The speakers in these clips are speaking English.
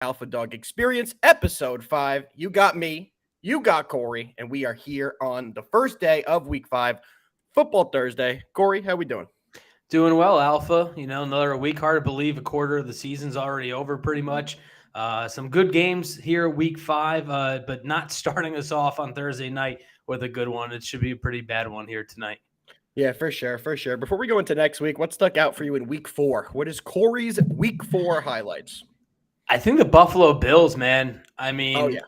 Alpha Dog Experience, Ep.5. You got me, you got Corey, and we are here on the first day of Week 5, Football Thursday. Corey, how we doing? Doing well, Alpha. Another week. Hard to believe a quarter of the season's already over pretty much. Some good games here, week 5, but not starting us off on Thursday night with a good one. It should be a pretty bad one here tonight. Yeah, for sure, for sure. Before we go into next week, what stuck out for you in Week 4? What is Corey's Week 4 highlights? I think the Buffalo Bills, man. I Oh, mean, yeah.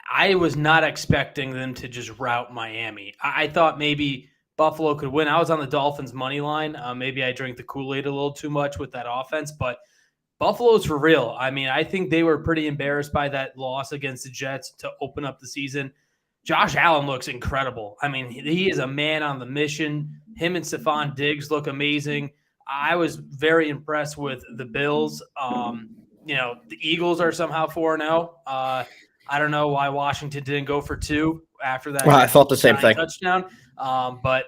I was not expecting them to just rout Miami. I thought maybe Buffalo could win. I was on the Dolphins' money line. Maybe I drank the Kool-Aid a little too much with that offense, but Buffalo's for real. I mean, I think they were pretty embarrassed by that loss against the Jets to open up the season. Josh Allen looks incredible. I mean, he is a man on the mission. Him and Stephon Diggs look amazing. I was very impressed with the Bills. The Eagles are somehow 4-0. I don't know why Washington didn't go for 2 after that Well, I thought the same thing. touchdown. But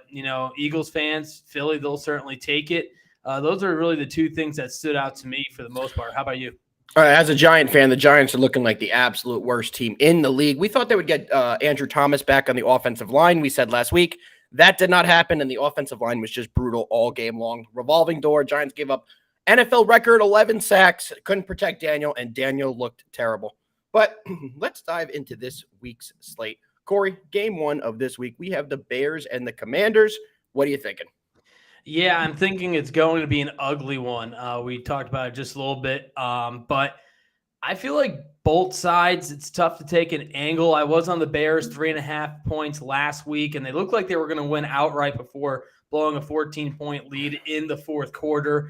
Eagles fans, Philly, they'll certainly take it. Those are really the two things that stood out to me for the most part. How about you? All right, as a Giant fan, the Giants are looking like the absolute worst team in the league. We thought they would get Andrew Thomas back on the offensive line. We said last week that did not happen, and the offensive line was just brutal all game long. Revolving door. Giants gave up NFL record 11 sacks. Couldn't protect Daniel, and Daniel looked terrible. But let's dive into this week's slate. Corey, game 1 of this week, we have the Bears and the Commanders. What are you thinking? Yeah, I'm thinking it's going to be an ugly one. We talked about it just a little bit, but I feel like both sides, it's tough to take an angle. I was on the Bears 3.5 points last week, and they looked like they were going to win outright before blowing a 14-point lead in the fourth quarter.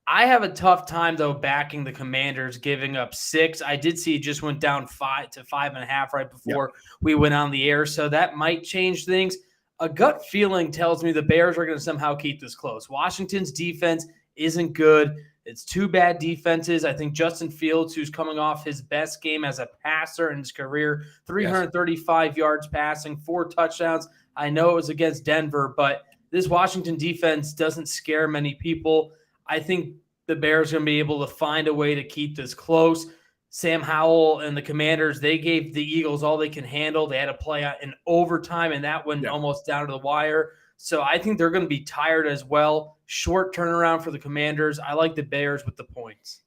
I have a tough time, though, backing the Commanders, giving up 6. I did see it just went down 5 to 5.5 right before we went on the air, so that might change things. A gut feeling tells me the Bears are going to somehow keep this close. Washington's defense isn't good. It's 2 bad defenses. I think Justin Fields, who's coming off his best game as a passer in his career, 335 yards passing, 4 touchdowns. I know it was against Denver, but this Washington defense doesn't scare many people. I think the Bears are going to be able to find a way to keep this close. Sam Howell and the Commanders, they gave the Eagles all they can handle. They had to play out in overtime, and that went almost down to the wire. So I think they're going to be tired as well. Short turnaround for the Commanders. I like the Bears with the points.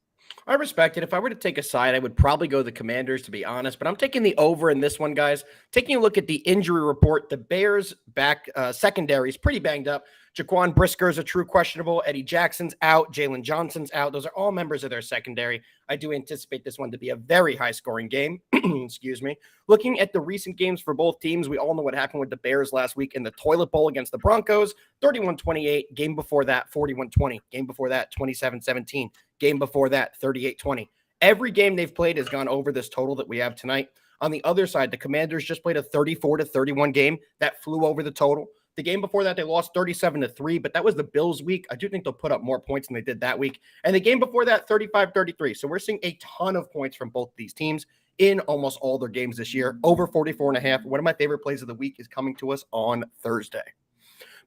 I respect it. If I were to take a side, I would probably go the Commanders, to be honest. But I'm taking the over in this one, guys. Taking a look at the injury report, the Bears' back secondary is pretty banged up. Jaquan Brisker is a true questionable. Eddie Jackson's out. Jalen Johnson's out. Those are all members of their secondary. I do anticipate this one to be a very high-scoring game. Excuse me. Looking at the recent games for both teams, we all know what happened with the Bears last week in the toilet bowl against the Broncos. 31-28. Game before that, 41-20. Game before that, 27-17. Game before that, 38-20. Every game they've played has gone over this total that we have tonight. On the other side, the Commanders just played a 34-31 game that flew over the total. The game before that, they lost 37-3, but that was the Bills week. I do think they'll put up more points than they did that week. And the game before that, 35-33. So we're seeing a ton of points from both these teams in almost all their games this year. Over 44.5. One of my favorite plays of the week is coming to us on Thursday.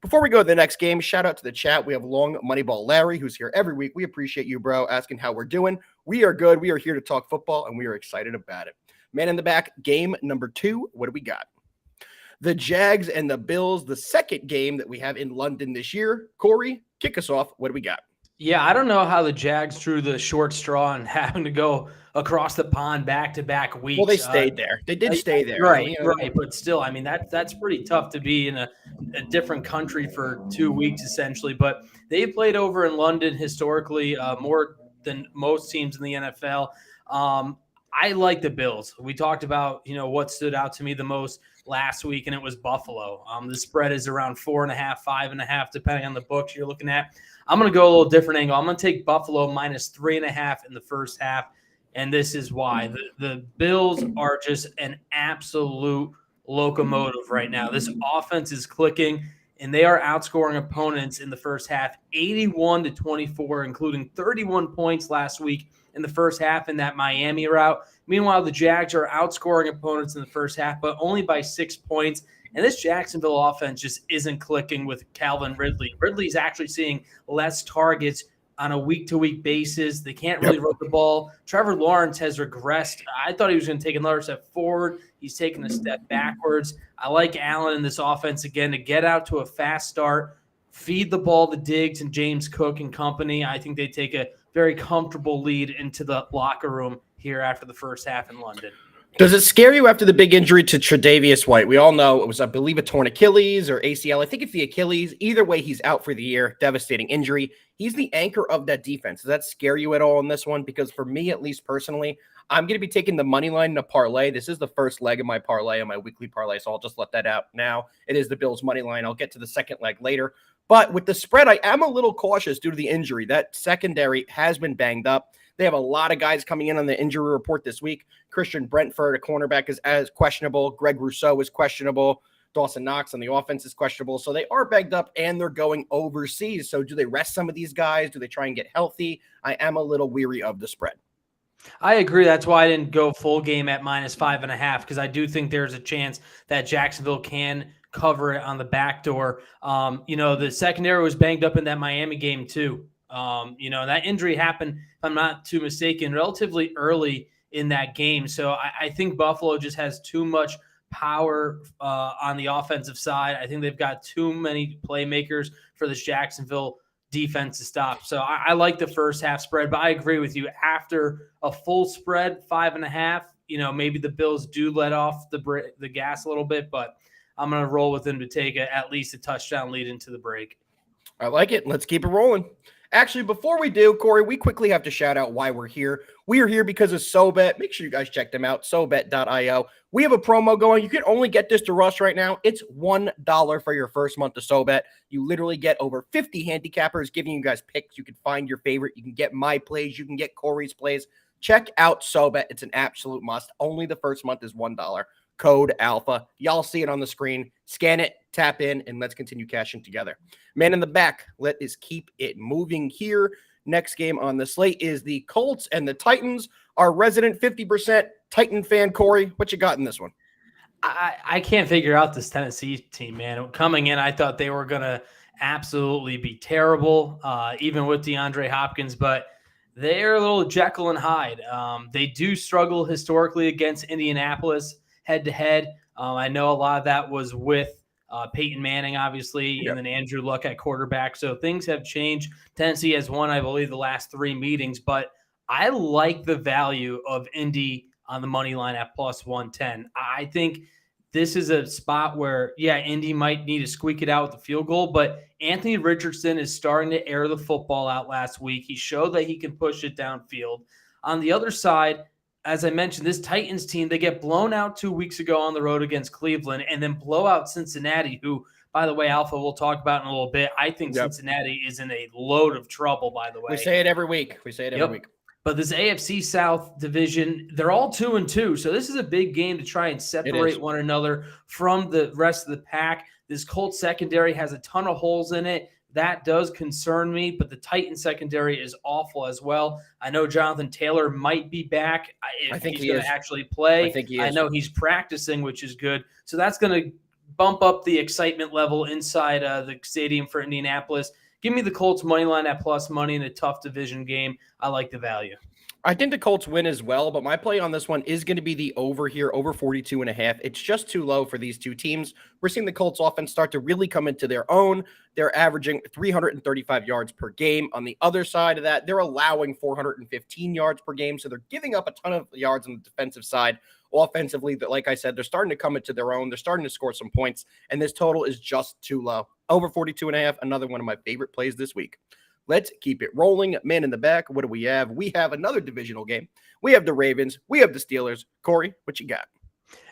Before we go to the next game, shout out to the chat. We have Long Moneyball Larry, who's here every week. We appreciate you, bro, asking how we're doing. We are good. We are here to talk football, and we are excited about it. Man in the back, game number 2. What do we got? The Jags and the Bills, the second game that we have in London this year. Corey, kick us off. What do we got? Yeah, I don't know how the Jags drew the short straw and having to go across the pond back-to-back weeks. Well, they stayed there. They did stay there. Right. But still, I mean, that's pretty tough to be in a different country for 2 weeks, essentially. But they played over in London historically more than most teams in the NFL. I like the Bills. We talked about, what stood out to me the most last week, and it was Buffalo. The spread is around 4.5, 5.5, depending on the books you're looking at. I'm going to go a little different angle. I'm going to take Buffalo minus 3.5 in the first half, and this is why. The Bills are just an absolute locomotive right now. This offense is clicking, and they are outscoring opponents in the first half 81-24, including 31 points last week in the first half in that Miami route. Meanwhile, the Jags are outscoring opponents in the first half, but only by 6 points. And this Jacksonville offense just isn't clicking with Calvin Ridley. Ridley's actually seeing less targets on a week-to-week basis. They can't really run the ball. Trevor Lawrence has regressed. I thought he was going to take another step forward. He's taken a step backwards. I like Allen in this offense again to get out to a fast start, feed the ball to Diggs and James Cook and company. I think they take a very comfortable lead into the locker room here after the first half in London. Does it scare you after the big injury to Tre'Davious White? We all know it was, I believe, a torn Achilles or ACL. I think it's the Achilles. Either way, he's out for the year. Devastating injury. He's the anchor of that defense. Does that scare you at all in this one? Because for me, at least personally, I'm going to be taking the money line in a parlay. This is the first leg of my parlay, on my weekly parlay, so I'll just let that out now. It is the Bills' money line. I'll get to the second leg later. But with the spread, I am a little cautious due to the injury. That secondary has been banged up. They have a lot of guys coming in on the injury report this week. Christian Brentford, a cornerback, is as questionable. Greg Rousseau is questionable. Dawson Knox on the offense is questionable. So they are banged up, and they're going overseas. So do they rest some of these guys? Do they try and get healthy? I am a little weary of the spread. I agree. That's why I didn't go full game at -5.5, because I do think there's a chance that Jacksonville can cover it on the back door. The secondary was banged up in that Miami game too. That injury happened, if I'm not too mistaken, relatively early in that game. So I think Buffalo just has too much power on the offensive side. I think they've got too many playmakers for this Jacksonville defense to stop. So I like the first half spread, but I agree with you. After a full spread, 5.5, maybe the Bills do let off the gas a little bit, but I'm going to roll with them to take at least a touchdown lead into the break. I like it. Let's keep it rolling. Actually, before we do, Corey, we quickly have to shout out why we're here. We are here because of SoBet. Make sure you guys check them out, SoBet.io. We have a promo going. You can only get this to Russ right now. It's $1 for your first month of SoBet. You literally get over 50 handicappers giving you guys picks. You can find your favorite. You can get my plays. You can get Corey's plays. Check out SoBet. It's an absolute must. Only the first month is $1. Code Alpha. Y'all see it on the screen. Scan it, tap in, and let's continue cashing together. Man in the back, let us keep it moving here. Next game on the slate is the Colts and the Titans. Our resident 50% Titan fan, Corey, what you got in this one? I can't figure out this Tennessee team, man. Coming in, I thought they were going to absolutely be terrible, even with DeAndre Hopkins, but they're a little Jekyll and Hyde. They do struggle historically against Indianapolis head-to-head. I know a lot of that was with Peyton Manning, obviously, and then Andrew Luck at quarterback. So things have changed. Tennessee has won, I believe, the last 3 meetings, but I like the value of Indy on the money line at +110. I think this is a spot where, Indy might need to squeak it out with the field goal, but Anthony Richardson is starting to air the football out last week. He showed that he can push it downfield. On the other side, as I mentioned, this Titans team, they get blown out 2 weeks ago on the road against Cleveland and then blow out Cincinnati, who, by the way, Alpha, we'll talk about in a little bit. I think Cincinnati is in a load of trouble, by the way. We say it every week. But this AFC South division, they're all 2-2. So this is a big game to try and separate one another from the rest of the pack. This Colts secondary has a ton of holes in it. That does concern me, but the Titans secondary is awful as well. I know Jonathan Taylor might be back. I think he's going to actually play. I think he is. I know he's practicing, which is good. So that's going to bump up the excitement level inside the stadium for Indianapolis. Give me the Colts money line at plus money in a tough division game. I like the value. I think the Colts win as well, but my play on this one is going to be the over here, over 42.5. It's just too low for these two teams. We're seeing the Colts offense start to really come into their own. They're averaging 335 yards per game. On the other side of that, they're allowing 415 yards per game, so they're giving up a ton of yards on the defensive side. Offensively, that, like I said, they're starting to come into their own. They're starting to score some points, and this total is just too low. Over 42.5, another one of my favorite plays this week. Let's keep it rolling. Man in the back, what do we have? We have another divisional game. We have the Ravens. We have the Steelers. Corey, what you got?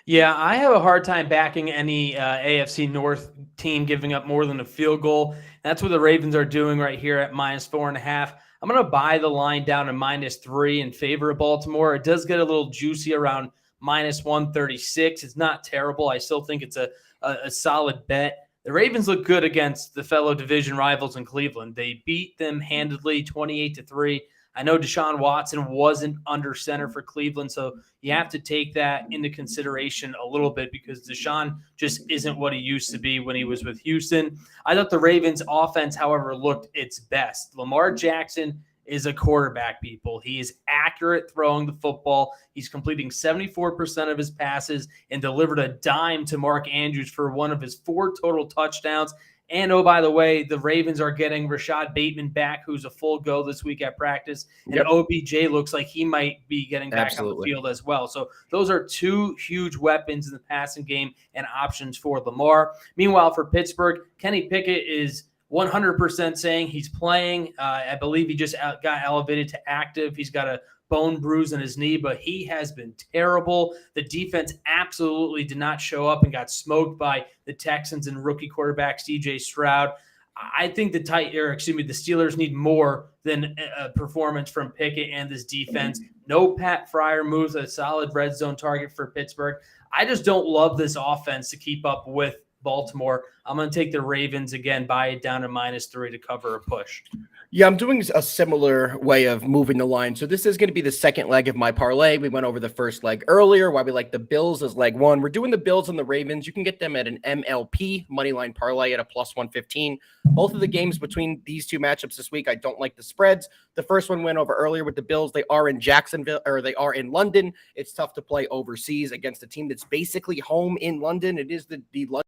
Yeah, I have a hard time backing any AFC North team giving up more than a field goal. That's what the Ravens are doing right here at -4.5. I'm going to buy the line down to -3 in favor of Baltimore. It does get a little juicy around -136. It's not terrible. I still think it's a solid bet. The Ravens look good against the fellow division rivals in Cleveland. They beat them handedly 28-3. I know Deshaun Watson wasn't under center for Cleveland, so you have to take that into consideration a little bit because Deshaun just isn't what he used to be when he was with Houston. I thought the Ravens offense, however, looked its best. Lamar Jackson is a quarterback, people. He is accurate throwing the football. He's completing 74% of his passes and delivered a dime to Mark Andrews for one of his 4 total touchdowns. And, oh, by the way, the Ravens are getting Rashad Bateman back, who's a full go this week at practice. And OBJ looks like he might be getting back on the field as well. So those are 2 huge weapons in the passing game and options for Lamar. Meanwhile, for Pittsburgh, Kenny Pickett is 100% saying he's playing. I believe he just got elevated to active. He's got a bone bruise in his knee, but he has been terrible. The defense absolutely did not show up and got smoked by the Texans and rookie quarterback CJ Stroud. I think the Steelers need more than a performance from Pickett and this defense. No Pat Fryer moves, a solid red zone target for Pittsburgh. I just don't love this offense to keep up with Baltimore. I'm going to take the Ravens again, buy it down to -3 to cover a push. Yeah, I'm doing a similar way of moving the line. So this is going to be the second leg of my parlay. We went over the first leg earlier, why we like the Bills as leg 1. We're doing the Bills and the Ravens. You can get them at an MLP moneyline parlay at a +115. Both of the games between these 2 matchups this week, I don't like the spreads. The first one went over earlier with the Bills. They are in Jacksonville, or they are in London. It's tough to play overseas against a team that's basically home in London. It is the London,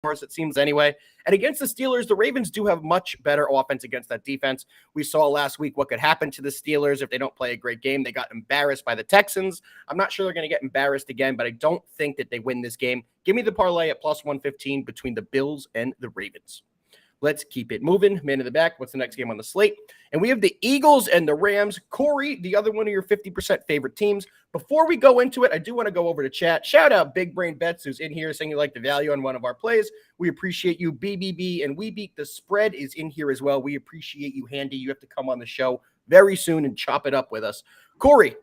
it seems anyway. And against the Steelers, the Ravens do have much better offense against that defense. We saw last week what could happen to the Steelers if they don't play a great game. They got embarrassed by the Texans. I'm not sure they're going to get embarrassed again, but I don't think that they win this game. Give me the parlay at +115 between the Bills and the Ravens. Let's keep it moving. Man in the back, what's the next game on the slate? And we have the Eagles and the Rams. Corey, the other one of your 50% favorite teams. Before we go into it, I do want to go over to chat. Shout out Big Brain Bets, who's in here saying you like the value on one of our plays. We appreciate you. BBB and We Beat the Spread is in here as well. We appreciate you, Handy. You have to come on the show very soon and chop it up with us. Corey,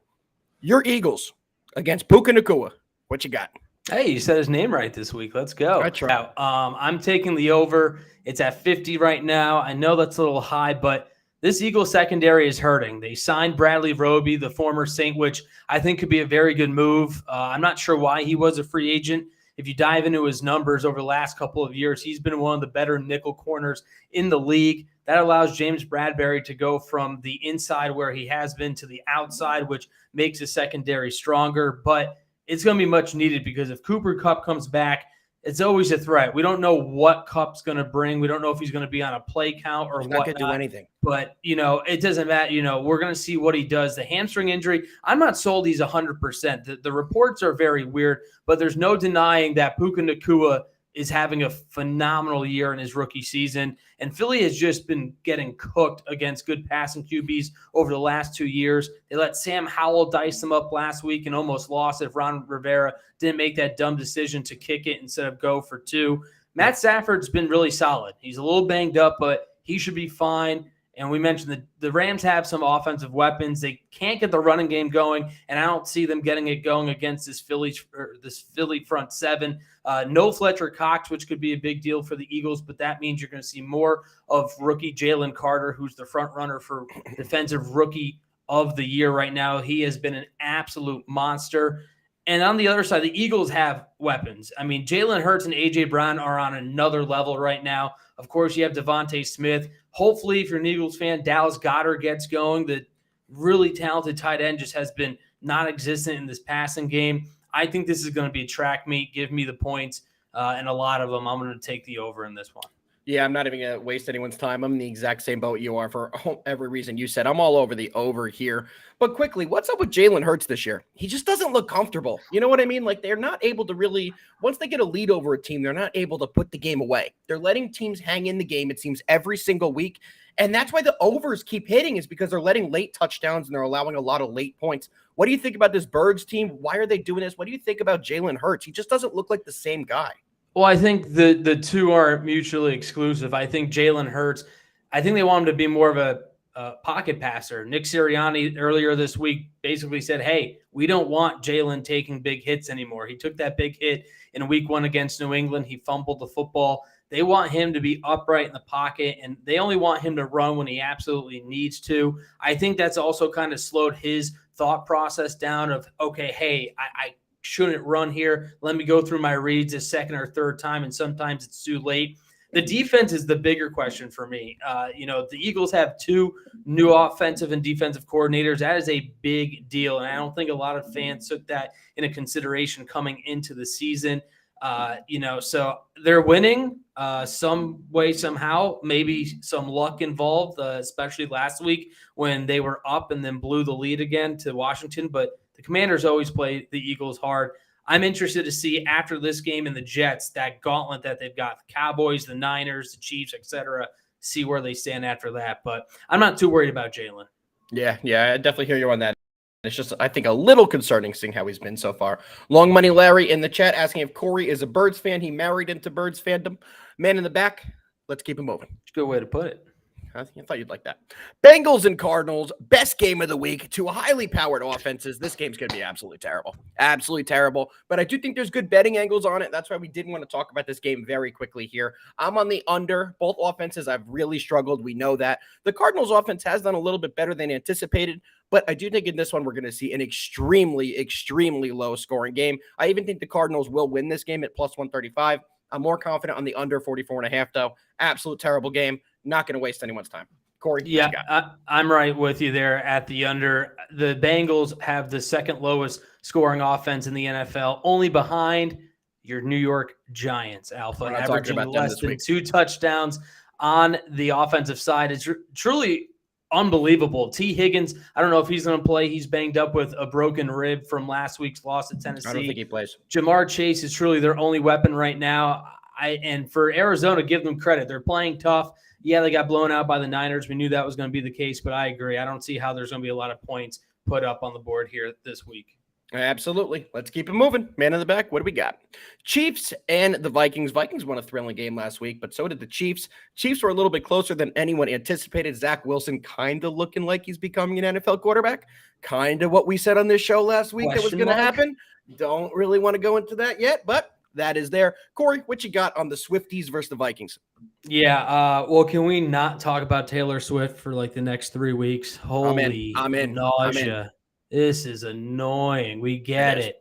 your Eagles against Puka Nacua. What you got? Hey, you said his name right this week. Let's go. I tried. I'm taking the over. It's at 50 right now. I know that's a little high, but this Eagles secondary is hurting. They signed Bradley Roby, the former Saint, which I think could be a very good move. I'm not sure why he was a free agent. If you dive into his numbers over the last couple of years, he's been one of the better nickel corners in the league. That allows James Bradberry to go from the inside where he has been to the outside, which makes his secondary stronger. But it's going to be much needed because if Cooper Kupp comes back, it's always a threat. We don't know what Kupp's going to bring. We don't know if he's going to be on a play count or He's not going to do anything. But, it doesn't matter. We're going to see what he does. The hamstring injury, I'm not sold he's 100%. The reports are very weird, but there's no denying that Puka Nacua is having a phenomenal year in his rookie season. And Philly has just been getting cooked against good passing QBs over the last 2 years. They let Sam Howell dice them up last week and almost lost if Ron Rivera didn't make that dumb decision to kick it instead of go for 2. Matt Stafford's been really solid. He's a little banged up, but he should be fine. And we mentioned that the Rams have some offensive weapons. They can't get the running game going, and I don't see them getting it going against this Philly front 7. No Fletcher Cox, which could be a big deal for the Eagles, but that means you're going to see more of rookie Jalen Carter, who's the front runner for Defensive Rookie of the Year right now. He has been an absolute monster. And on the other side, the Eagles have weapons. I mean, Jalen Hurts and A.J. Brown are on another level right now. Of course, you have Devontae Smith. Hopefully, if you're an Eagles fan, Dallas Goedert gets going. The really talented tight end just has been non-existent in this passing game. I think this is going to be a track meet. Give me the points, and a lot of them. I'm going to take the over in this one. Yeah, I'm not even going to waste anyone's time. I'm in the exact same boat you are for every reason you said. I'm all over the over here. But quickly, what's up with Jalen Hurts this year? He just doesn't look comfortable. You know what I mean? Like, they're not able to really, once they get a lead over a team, they're not able to put the game away. They're letting teams hang in the game, it seems, every single week. And that's why the overs keep hitting, is because they're letting late touchdowns and they're allowing a lot of late points. What do you think about this Birds team? Why are they doing this? What do you think about Jalen Hurts? He just doesn't look like the same guy. Well, I think the two are mutually exclusive. I think Jalen Hurts, I think they want him to be more of a pocket passer. Nick Sirianni earlier this week basically said, hey, we don't want Jalen taking big hits anymore. He took that big hit in week 1 against New England. He fumbled the football. They want him to be upright in the pocket, and they only want him to run when he absolutely needs to. I think that's also kind of slowed his thought process down of, okay, hey, I shouldn't run here. Let me go through my reads a second or third time, and sometimes it's too late. The defense is the bigger question for me. The Eagles have two new offensive and defensive coordinators. That is a big deal, and I don't think a lot of fans took that into consideration coming into the season. So they're winning some way, somehow, maybe some luck involved, especially last week when they were up and then blew the lead again to Washington. But the Commanders always play the Eagles hard. I'm interested to see after this game and the Jets, that gauntlet that they've got, the Cowboys, the Niners, the Chiefs, etc., see where they stand after that. But I'm not too worried about Jalen. Yeah, I definitely hear you on that. It's just, I think, a little concerning seeing how he's been so far. Long Money Larry in the chat asking if Corey is a Birds fan. He married into Birds fandom. Man in the back, let's keep it moving. Good way to put it. I thought you'd like that. Bengals and Cardinals, best game of the week. Two highly powered offenses. This game's going to be absolutely terrible. Absolutely terrible. But I do think there's good betting angles on it. That's why we did want to talk about this game very quickly here. I'm on the under. Both offenses have really struggled. We know that. The Cardinals offense has done a little bit better than anticipated. But I do think in this one, we're going to see an extremely, extremely low scoring game. I even think the Cardinals will win this game at plus 135. I'm more confident on the under 44.5, though. Absolute terrible game. Not going to waste anyone's time. Corey, yeah, I'm right with you there at the under. The Bengals have the second lowest scoring offense in the NFL, only behind your New York Giants, Alpha, averaging less than 2 touchdowns on the offensive side. It's truly unbelievable. T. Higgins, I don't know if he's going to play. He's banged up with a broken rib from last week's loss at Tennessee. I don't think he plays. Jamar Chase is truly their only weapon right now. And for Arizona, give them credit. They're playing tough. Yeah, they got blown out by the Niners. We knew that was going to be the case, but I agree. I don't see how there's going to be a lot of points put up on the board here this week. Absolutely. Let's keep it moving. Man in the back, what do we got? Chiefs and the Vikings. Vikings won a thrilling game last week, but so did the Chiefs. Chiefs were a little bit closer than anyone anticipated. Zach Wilson kind of looking like he's becoming an NFL quarterback. Kind of what we said on this show last week that was going to happen. Don't really want to go into that yet, but that is there. Corey, what you got on the Swifties versus the Vikings? Yeah, well, can we not talk about Taylor Swift for like the next 3 weeks? Holy nausea. This is annoying. We get it.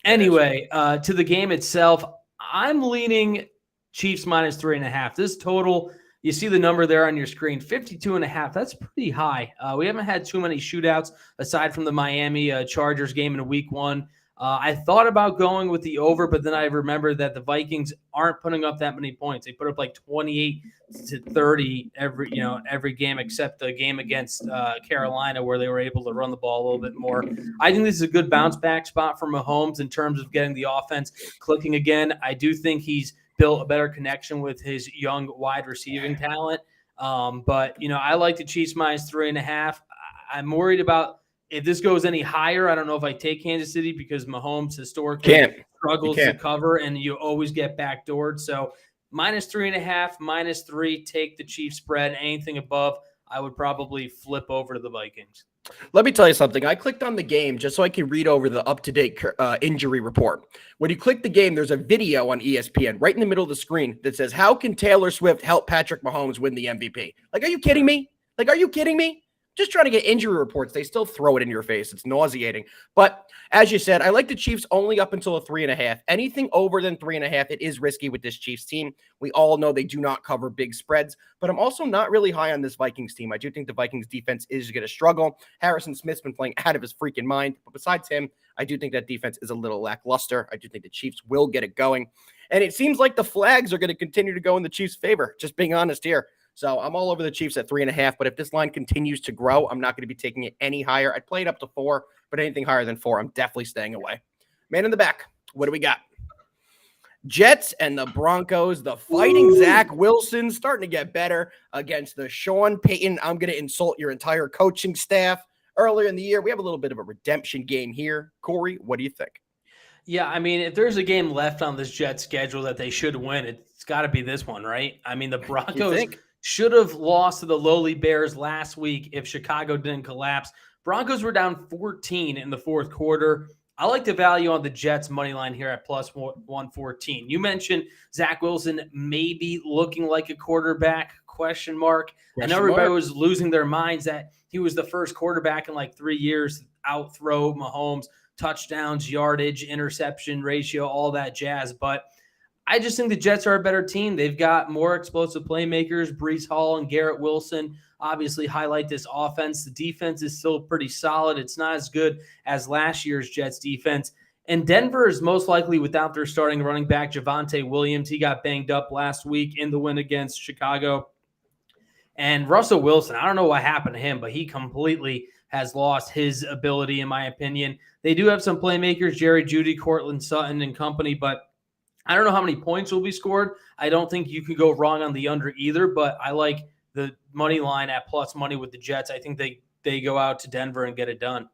Anyway, to the game itself, I'm leaning Chiefs minus 3.5. This total, you see the number there on your screen, 52.5. That's pretty high. We haven't had too many shootouts aside from the Miami Chargers game in week 1. I thought about going with the over, but then I remembered that the Vikings aren't putting up that many points. They put up like 28 to 30 every game except the game against Carolina where they were able to run the ball a little bit more. I think this is a good bounce back spot for Mahomes in terms of getting the offense clicking again. I do think he's built a better connection with his young wide receiving talent. But I like the Chiefs minus 3.5. I'm worried about if this goes any higher. I don't know if I take Kansas City because Mahomes historically struggles to cover, and you always get backdoored. So minus 3.5, minus 3, take the Chiefs spread. Anything above, I would probably flip over to the Vikings. Let me tell you something. I clicked on the game just so I can read over the up-to-date injury report. When you click the game, there's a video on ESPN right in the middle of the screen that says, how can Taylor Swift help Patrick Mahomes win the MVP? Like, are you kidding me? Just trying to get injury reports. They still throw it in your face. It's nauseating. But as you said, I like the Chiefs only up until a 3.5. Anything over than 3.5, it is risky with this Chiefs team. We all know they do not cover big spreads, but I'm also not really high on this Vikings team. I do think the Vikings defense is going to struggle. Harrison Smith's been playing out of his freaking mind. But besides him, I do think that defense is a little lackluster. I do think the Chiefs will get it going. And it seems like the flags are going to continue to go in the Chiefs' favor, just being honest here. So I'm all over the Chiefs at 3.5, but if this line continues to grow, I'm not going to be taking it any higher. I'd play it up to 4, but anything higher than 4, I'm definitely staying away. Man in the back, what do we got? Jets and the Broncos, the fighting Zach Wilson starting to get better against the Sean Payton. I'm going to insult your entire coaching staff. Earlier in the year, we have a little bit of a redemption game here. Corey, what do you think? Yeah, I mean, if there's a game left on this Jets schedule that they should win, it's got to be this one, right? I mean, the Broncos should have lost to the lowly Bears last week if Chicago didn't collapse. Broncos were down 14 in the fourth quarter. I like the value on the Jets money line here at plus 114. You mentioned Zach Wilson maybe looking like a quarterback, question mark. I know everybody was losing their minds that he was the first quarterback in like 3 years out throw Mahomes, touchdowns, yardage, interception ratio, all that jazz. But I just think the Jets are a better team. They've got more explosive playmakers. Breece Hall and Garrett Wilson obviously highlight this offense. The defense is still pretty solid. It's not as good as last year's Jets defense. And Denver is most likely without their starting running back, Javonte Williams. He got banged up last week in the win against Chicago. And Russell Wilson, I don't know what happened to him, but he completely has lost his ability, in my opinion. They do have some playmakers, Jerry Jeudy, Cortland Sutton, and company, but I don't know how many points will be scored. I don't think you could go wrong on the under either, but I like the money line at plus money with the Jets. I think they go out to Denver and get it done.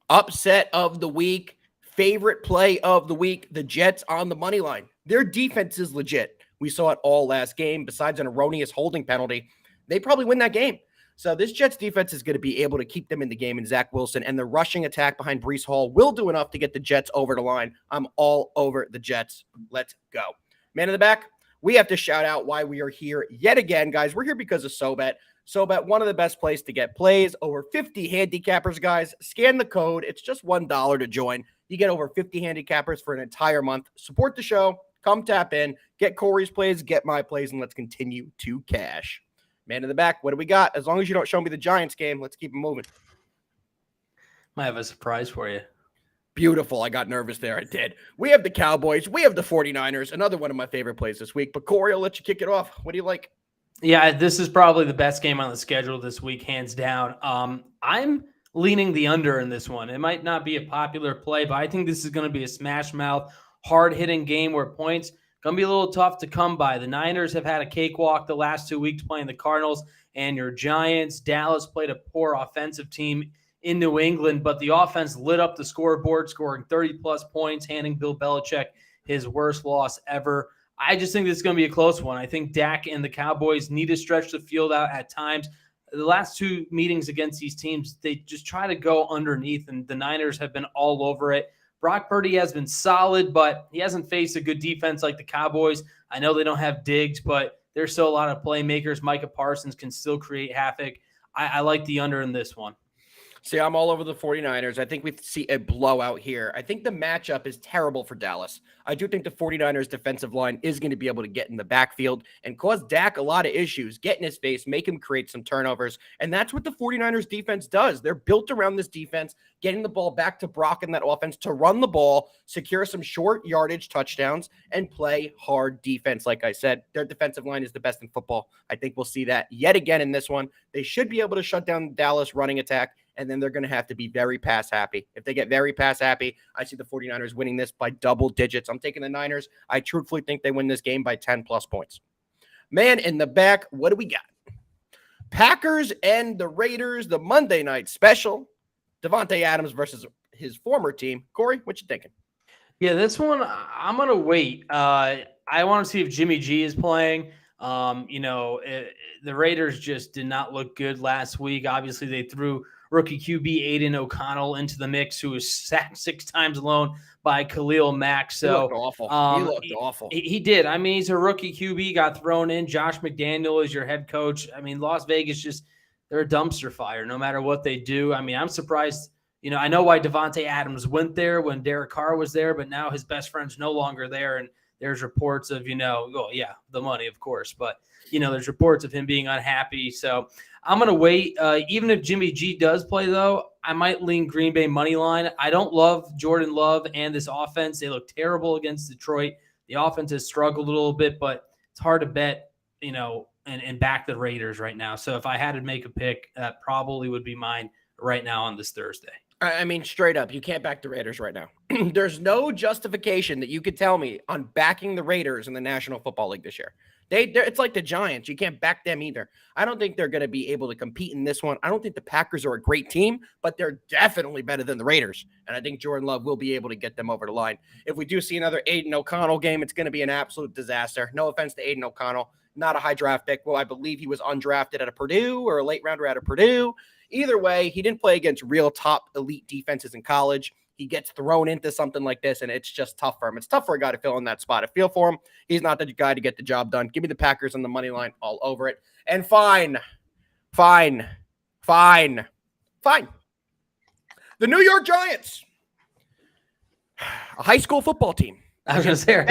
Upset of the week, favorite play of the week, the Jets on the money line. Their defense is legit. We saw it all last game. Besides an erroneous holding penalty, they probably win that game. So this Jets defense is going to be able to keep them in the game, and Zach Wilson and the rushing attack behind Breece Hall will do enough to get the Jets over the line. I'm all over the Jets. Let's go. Man in the back, we have to shout out why we are here yet again, guys. We're here because of SoBet. SoBet, one of the best plays to get plays. Over 50 handicappers, guys. Scan the code. It's just $1 to join. You get over 50 handicappers for an entire month. Support the show. Come tap in. Get Corey's plays. Get my plays. And let's continue to cash. Man in the back, what do we got? As long as you don't show me the Giants game, let's keep it moving. Might have a surprise for you. Beautiful. I got nervous there. I did. We have the Cowboys. We have the 49ers. Another one of my favorite plays this week. But Corey, I'll let you kick it off. What do you like? Yeah, this is probably the best game on the schedule this week, hands down. I'm leaning the under in this one. It might not be a popular play, but I think this is going to be a smash mouth, hard-hitting game where points going to be a little tough to come by. The Niners have had a cakewalk the last 2 weeks playing the Cardinals and your Giants. Dallas played a poor offensive team in New England, but the offense lit up the scoreboard, scoring 30-plus points, handing Bill Belichick his worst loss ever. I just think this is going to be a close one. I think Dak and the Cowboys need to stretch the field out at times. The last 2 meetings against these teams, they just try to go underneath, and the Niners have been all over it. Brock Purdy has been solid, but he hasn't faced a good defense like the Cowboys. I know they don't have Diggs, but there's still a lot of playmakers. Micah Parsons can still create havoc. I like the under in this one. See, I'm all over the 49ers. I think we see a blowout here. I think the matchup is terrible for Dallas. I do think the 49ers defensive line is going to be able to get in the backfield and cause Dak a lot of issues, get in his face, make him create some turnovers. And that's what the 49ers defense does. They're built around this defense, getting the ball back to Brock and that offense to run the ball, secure some short yardage touchdowns, and play hard defense. Like I said, their defensive line is the best in football. I think we'll see that yet again in this one. They should be able to shut down the Dallas running attack, and then they're going to have to be very pass happy. If they get very pass happy, I see the 49ers winning this by double digits. I'm taking the Niners. I truthfully think they win this game by 10-plus points. Man in the back, what do we got? Packers and the Raiders, the Monday night special. Devontae Adams versus his former team. Corey, what you thinking? Yeah, this one, I'm going to wait. I want to see if Jimmy G is playing. The Raiders just did not look good last week. Obviously, they threw rookie QB Aiden O'Connell into the mix, who was sacked 6 times alone by Khalil Mack. So he looked awful. He looked awful. He did. I mean, he's a rookie QB, got thrown in. Josh McDaniel is your head coach. I mean, Las Vegas just they're a dumpster fire no matter what they do. I mean, I'm surprised. I know why Devontae Adams went there when Derek Carr was there, but now his best friend's no longer there, and there's reports of, the money, of course, but, there's reports of him being unhappy. So I'm going to wait. Even if Jimmy G does play, though, I might lean Green Bay money line. I don't love Jordan Love and this offense. They look terrible against Detroit. The offense has struggled a little bit, but it's hard to bet, and back the Raiders right now. So if I had to make a pick, that probably would be mine right now on this Thursday. I mean, straight up, you can't back the Raiders right now. There's no justification that you could tell me on backing the Raiders in the National Football League this year. It's like the Giants. You can't back them either. I don't think they're going to be able to compete in this one. I don't think the Packers are a great team, but they're definitely better than the Raiders. And I think Jordan Love will be able to get them over the line. If we do see another Aiden O'Connell game, it's going to be an absolute disaster. No offense to Aiden O'Connell. Not a high draft pick. Well, I believe he was undrafted at a Purdue or a late rounder at a Purdue. Either way, he didn't play against real top elite defenses in college. He gets thrown into something like this, and it's just tough for him. It's tough for a guy to fill in that spot. I feel for him. He's not the guy to get the job done. Give me the Packers on the money line all over it. And fine. The New York Giants, a high school football team. I was going to say, are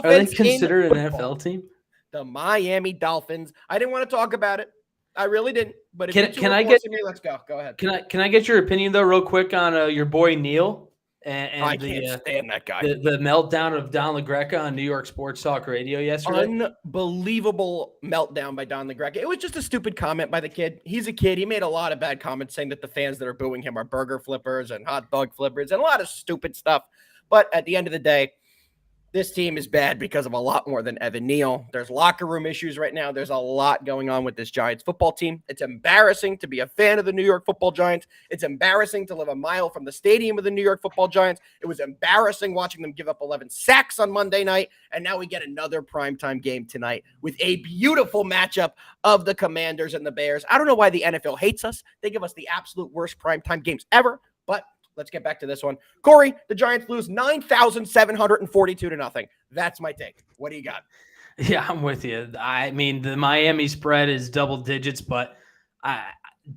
they considered an NFL team? The Miami Dolphins. I didn't want to talk about it. I really didn't. But if can I get me, let's go. Go ahead. Can I get your opinion though, real quick, on your boy Neil and I can't stand that guy. The meltdown of Don LaGreca on New York Sports Talk Radio yesterday. Unbelievable meltdown by Don LaGreca. It was just a stupid comment by the kid. He's a kid. He made a lot of bad comments saying that the fans that are booing him are burger flippers and hot dog flippers and a lot of stupid stuff. But at the end of the day, this team is bad because of a lot more than Evan Neal. There's locker room issues right now. There's a lot going on with this Giants football team. It's embarrassing to be a fan of the New York Football Giants. It's embarrassing to live a mile from the stadium of the New York Football Giants. It was embarrassing watching them give up 11 sacks on Monday night. And now we get another primetime game tonight with a beautiful matchup of the Commanders and the Bears. I don't know why the NFL hates us. They give us the absolute worst primetime games ever, but let's get back to this one. Corey, the Giants lose 9,742 to nothing. That's my take. What do you got? Yeah, I'm with you. I mean, the Miami spread is double digits, but I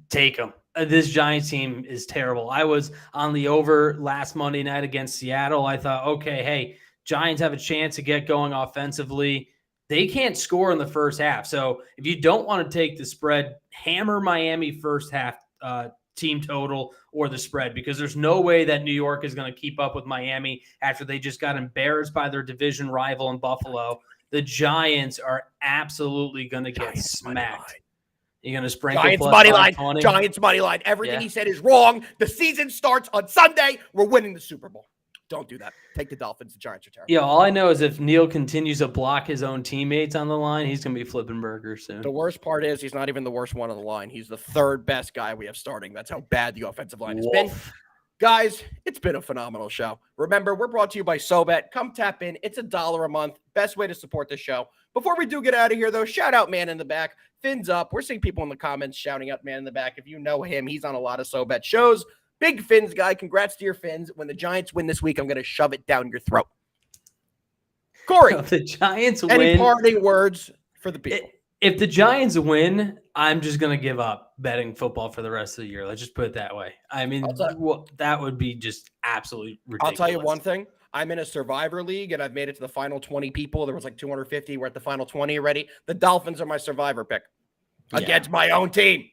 take them. This Giants team is terrible. I was on the over last Monday night against Seattle. I thought, okay, hey, Giants have a chance to get going offensively. They can't score in the first half. So if you don't want to take the spread, hammer Miami first half team total or the spread, because there's no way that New York is going to keep up with Miami after they just got embarrassed by their division rival in Buffalo. The Giants are absolutely going to get smacked. You're going to sprinkle Giants plus money line. 520? Giants money line. Everything he said is wrong. The season starts on Sunday. We're winning the Super Bowl. Don't do that. Take the Dolphins. The Giants are terrible. Yeah, all I know is if Neal continues to block his own teammates on the line, he's going to be flipping burgers soon. The worst part is he's not even the worst one on the line. He's the third best guy we have starting. That's how bad the offensive line has been. Guys, it's been a phenomenal show. Remember, we're brought to you by SoBet. Come tap in. It's $1 a month. Best way to support the show. Before we do get out of here, though, shout out Man in the Back. Fins up. We're seeing people in the comments shouting out Man in the Back. If you know him, he's on a lot of SoBet shows. Big Fins guy. Congrats to your Fins. When the Giants win this week, I'm going to shove it down your throat. Corey, if the Giants any win, parting words for the people? If the Giants win, I'm just going to give up betting football for the rest of the year. Let's just put it that way. I mean, that would be just absolutely ridiculous. I'll tell you one thing. I'm in a Survivor League, and I've made it to the final 20 people. There was like 250. We're at the final 20 already. The Dolphins are my Survivor pick against my own team.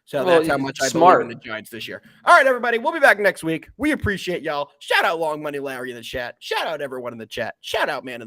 So that's how much I believe in the Giants this year. All right, everybody. We'll be back next week. We appreciate y'all. Shout out Long Money Larry in the chat. Shout out everyone in the chat. Shout out, man.